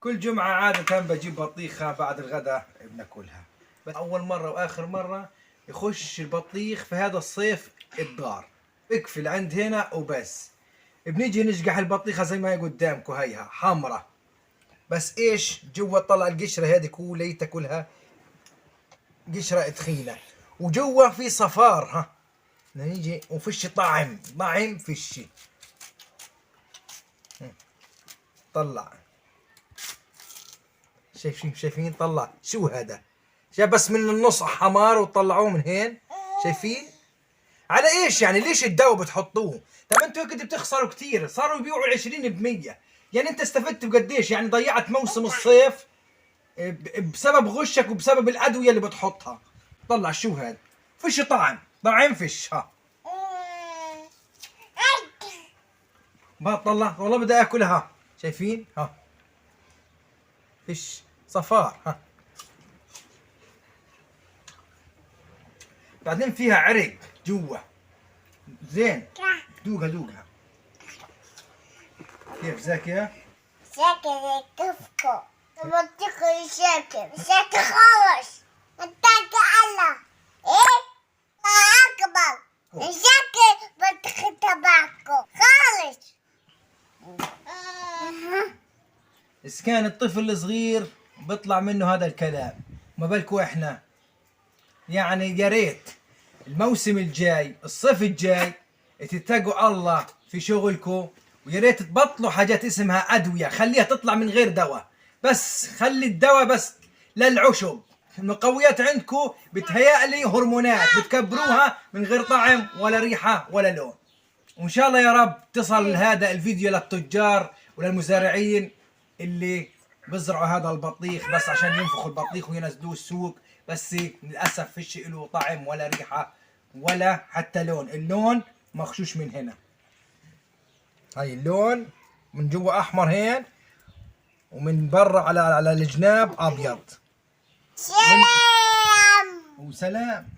كل جمعة عادة بجيب بطيخة بعد الغداء بناكلها، بس أول مرة وآخر مرة يخش البطيخ في هذا الصيف الدار، اقفل عند هنا وبس. بنيجي نشقح البطيخة زي ما هي قدامكم، هيها حمرة، بس ايش جوا طلع القشرة هذه كلها تاكلها، قشرة تخينة، وجوا في صفار. ها نيجي وفش طعم فشي. طلع، شايفين طلع شو هذا؟ جاب بس من النص حمار وطلعوه من هين، شايفين؟ على ايش يعني؟ ليش الدواء بتحطوه؟ طب انتوا كده بتخسروا كثير، صاروا يبيعوا 20%، يعني انت استفدت بقديش؟ يعني ضيعت موسم الصيف بسبب غشك وبسبب الادويه اللي بتحطها. طلع شو هذا؟ فش طعم فش. ها ما طلع والله بدي اكلها، شايفين؟ ها فش صفار. ها بعدين فيها عرق جوا، زين. دوقها كيف زاكية؟ شكل كفكو بطيخ شكل خالص اتاك الله ايه اكبر شكل بطيخ تبعكو خالص. إذا كان الطفل الصغير بيطلع منه هذا الكلام، ما بالكوا إحنا؟ يعني يا ريت الموسم الجاي الصيف الجاي تتقوا الله في شغلكم، ويا ريت تبطلوا حاجات اسمها أدوية، خليها تطلع من غير دواء، بس خلي الدواء بس للعشب. المقويات عندكم بتهيألي هرمونات بتكبروها من غير طعم ولا ريحة ولا لون. وإن شاء الله يا رب تصل هذا الفيديو للتجار وللمزارعين اللي بزرعوا هذا البطيخ بس عشان ينفخوا البطيخ وينزلوه السوق، بس للأسف فيش له طعم ولا ريحة ولا حتى لون. اللون مغشوش من هنا، هاي اللون من جوا أحمر هين، ومن برا على الجناب أبيض. سلام وسلام.